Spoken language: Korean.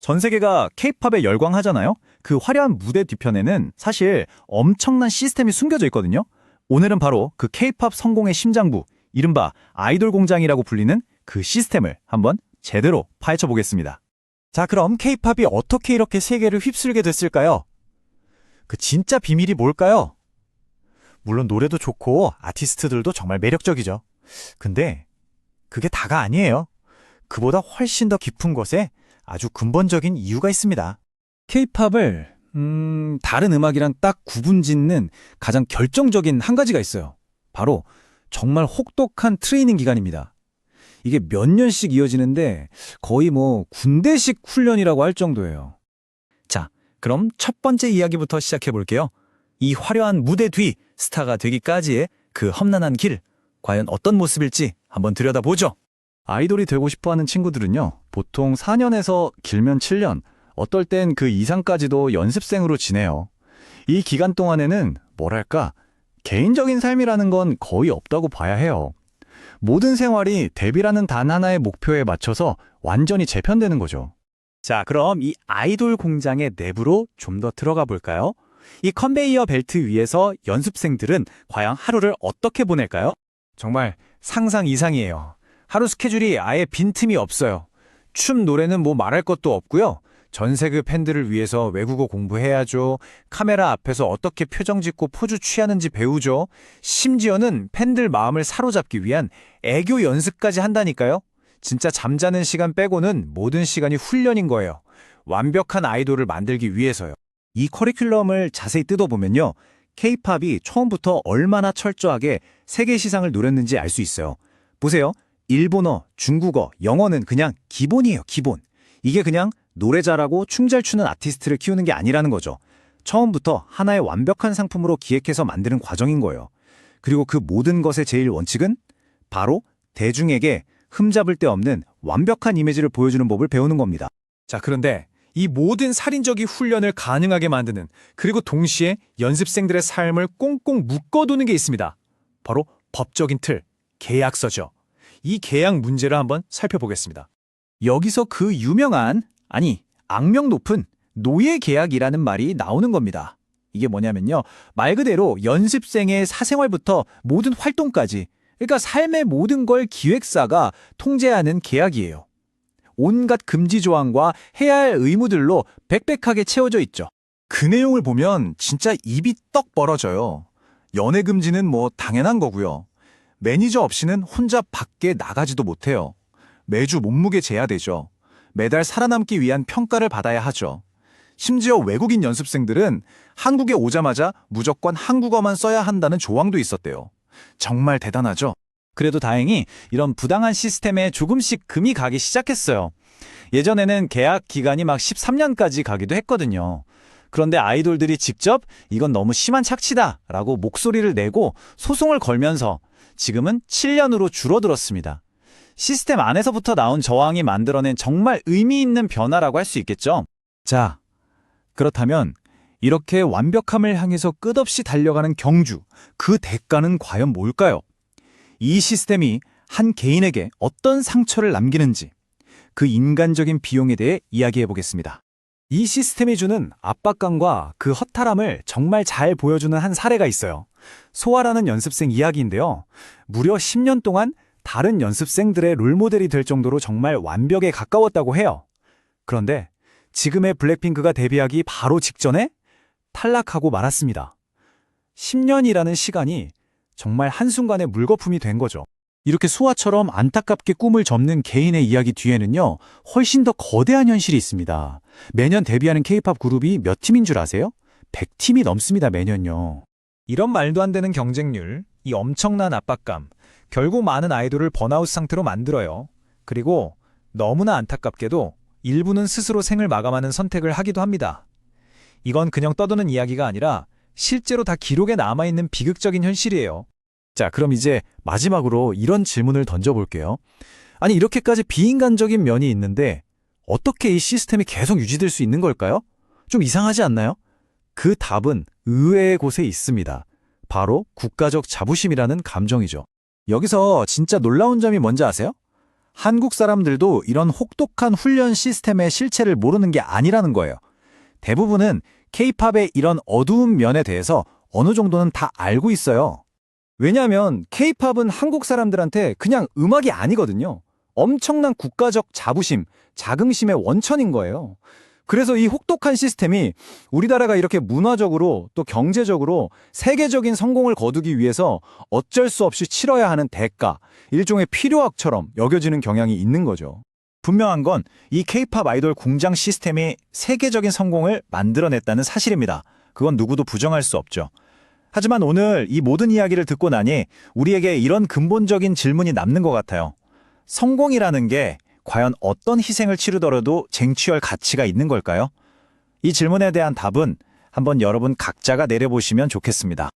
전 세계가 케이팝에 열광하잖아요? 그 화려한 무대 뒤편에는 사실 엄청난 시스템이 숨겨져 있거든요. 오늘은 바로 그 케이팝 성공의 심장부, 이른바 아이돌 공장이라고 불리는 그 시스템을 한번 제대로 파헤쳐 보겠습니다. 자, 그럼 케이팝이 어떻게 이렇게 세계를 휩쓸게 됐을까요? 그 진짜 비밀이 뭘까요? 물론 노래도 좋고 아티스트들도 정말 매력적이죠. 근데 그게 다가 아니에요. 그보다 훨씬 더 깊은 곳에 아주 근본적인 이유가 있습니다. 케이팝을 다른 음악이랑 딱 구분짓는 가장 결정적인 한 가지가 있어요. 바로 정말 혹독한 트레이닝 기간입니다. 이게 몇 년씩 이어지는데 거의 군대식 훈련이라고 할 정도예요. 자, 그럼 첫 번째 이야기부터 시작해 볼게요. 이 화려한 무대 뒤 스타가 되기까지의 그 험난한 길, 과연 어떤 모습일지 한번 들여다보죠. 아이돌이 되고 싶어하는 친구들은요, 보통 4년에서 길면 7년, 어떨 땐 그 이상까지도 연습생으로 지내요. 이 기간 동안에는 뭐랄까, 개인적인 삶이라는 건 거의 없다고 봐야 해요. 모든 생활이 데뷔라는 단 하나의 목표에 맞춰서 완전히 재편되는 거죠. 자, 그럼 이 아이돌 공장의 내부로 좀 더 들어가 볼까요? 이 컨베이어 벨트 위에서 연습생들은 과연 하루를 어떻게 보낼까요? 정말 상상 이상이에요. 하루 스케줄이 아예 빈틈이 없어요. 춤, 노래는 말할 것도 없고요. 전세계 팬들을 위해서 외국어 공부해야죠. 카메라 앞에서 어떻게 표정 짓고 포즈 취하는지 배우죠. 심지어는 팬들 마음을 사로잡기 위한 애교 연습까지 한다니까요. 진짜 잠자는 시간 빼고는 모든 시간이 훈련인 거예요. 완벽한 아이돌을 만들기 위해서요. 이 커리큘럼을 자세히 뜯어보면요. 케이팝이 처음부터 얼마나 철저하게 세계 시상을 노렸는지 알 수 있어요. 보세요. 일본어, 중국어, 영어는 그냥 기본이에요, 기본. 이게 그냥 노래 잘하고 춤 잘 추는 아티스트를 키우는 게 아니라는 거죠. 처음부터 하나의 완벽한 상품으로 기획해서 만드는 과정인 거예요. 그리고 그 모든 것의 제일 원칙은 바로 대중에게 흠잡을 데 없는 완벽한 이미지를 보여주는 법을 배우는 겁니다. 자, 그런데 이 모든 살인적인 훈련을 가능하게 만드는, 그리고 동시에 연습생들의 삶을 꽁꽁 묶어두는 게 있습니다. 바로 법적인 틀, 계약서죠. 이 계약 문제를 한번 살펴보겠습니다. 여기서 그 유명한, 아니 악명 높은 노예 계약이라는 말이 나오는 겁니다. 이게 뭐냐면요, 말 그대로 연습생의 사생활부터 모든 활동까지, 그러니까 삶의 모든 걸 기획사가 통제하는 계약이에요. 온갖 금지 조항과 해야 할 의무들로 빽빽하게 채워져 있죠. 그 내용을 보면 진짜 입이 떡 벌어져요. 연애 금지는 당연한 거고요. 매니저 없이는 혼자 밖에 나가지도 못해요. 매주 몸무게 재야 되죠. 매달 살아남기 위한 평가를 받아야 하죠. 심지어 외국인 연습생들은 한국에 오자마자 무조건 한국어만 써야 한다는 조항도 있었대요. 정말 대단하죠? 그래도 다행히 이런 부당한 시스템에 조금씩 금이 가기 시작했어요. 예전에는 계약 기간이 막 13년까지 가기도 했거든요. 그런데 아이돌들이 직접 이건 너무 심한 착취다라고 목소리를 내고 소송을 걸면서 지금은 7년으로 줄어들었습니다. 시스템 안에서부터 나온 저항이 만들어낸 정말 의미 있는 변화라고 할 수 있겠죠. 자, 그렇다면 이렇게 완벽함을 향해서 끝없이 달려가는 경주, 그 대가는 과연 뭘까요? 이 시스템이 한 개인에게 어떤 상처를 남기는지, 그 인간적인 비용에 대해 이야기해 보겠습니다. 이 시스템이 주는 압박감과 그 허탈함을 정말 잘 보여주는 한 사례가 있어요. 소아라는 연습생 이야기인데요. 무려 10년 동안 다른 연습생들의 롤모델이 될 정도로 정말 완벽에 가까웠다고 해요. 그런데 지금의 블랙핑크가 데뷔하기 바로 직전에 탈락하고 말았습니다. 10년이라는 시간이 정말 한순간에 물거품이 된 거죠. 이렇게 소아처럼 안타깝게 꿈을 접는 개인의 이야기 뒤에는요, 훨씬 더 거대한 현실이 있습니다. 매년 데뷔하는 케이팝 그룹이 몇 팀인 줄 아세요? 100팀이 넘습니다, 매년요. 이런 말도 안 되는 경쟁률, 이 엄청난 압박감, 결국 많은 아이돌을 번아웃 상태로 만들어요. 그리고 너무나 안타깝게도 일부는 스스로 생을 마감하는 선택을 하기도 합니다. 이건 그냥 떠드는 이야기가 아니라 실제로 다 기록에 남아있는 비극적인 현실이에요. 자, 그럼 이제 마지막으로 이런 질문을 던져볼게요. 아니, 이렇게까지 비인간적인 면이 있는데 어떻게 이 시스템이 계속 유지될 수 있는 걸까요? 좀 이상하지 않나요? 그 답은 의외의 곳에 있습니다. 바로 국가적 자부심이라는 감정이죠. 여기서 진짜 놀라운 점이 뭔지 아세요? 한국 사람들도 이런 혹독한 훈련 시스템의 실체를 모르는 게 아니라는 거예요. 대부분은 K-팝의 이런 어두운 면에 대해서 어느 정도는 다 알고 있어요. 왜냐하면 K-팝은 한국 사람들한테 그냥 음악이 아니거든요. 엄청난 국가적 자부심, 자긍심의 원천인 거예요. 그래서 이 혹독한 시스템이 우리나라가 이렇게 문화적으로 또 경제적으로 세계적인 성공을 거두기 위해서 어쩔 수 없이 치러야 하는 대가, 일종의 필요악처럼 여겨지는 경향이 있는 거죠. 분명한 건 이 K-팝 아이돌 공장 시스템이 세계적인 성공을 만들어냈다는 사실입니다. 그건 누구도 부정할 수 없죠. 하지만 오늘 이 모든 이야기를 듣고 나니 우리에게 이런 근본적인 질문이 남는 것 같아요. 성공이라는 게 과연 어떤 희생을 치르더라도 쟁취할 가치가 있는 걸까요? 이 질문에 대한 답은 한번 여러분 각자가 내려보시면 좋겠습니다.